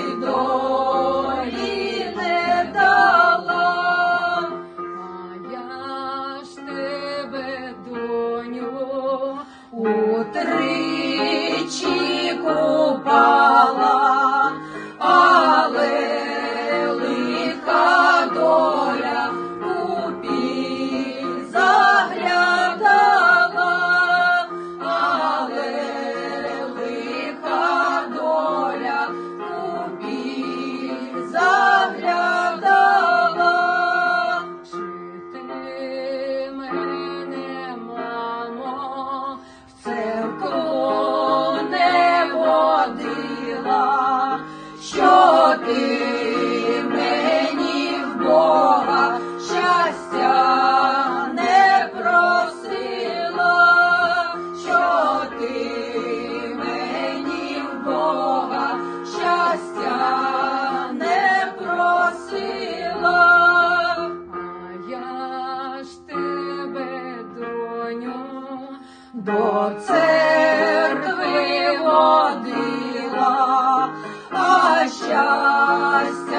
й долі не дала. А я ж тебе, доню, утричі купала, але лиха доля купі заглядала, але лиха доля купі заглядала. Чи ти мене, мамо, в церкву не водила, що ти мені в Бога щастя не просила, що ти мені в Бога щастя не просила. А я ж тебе, доню, до церкви водила, а щастя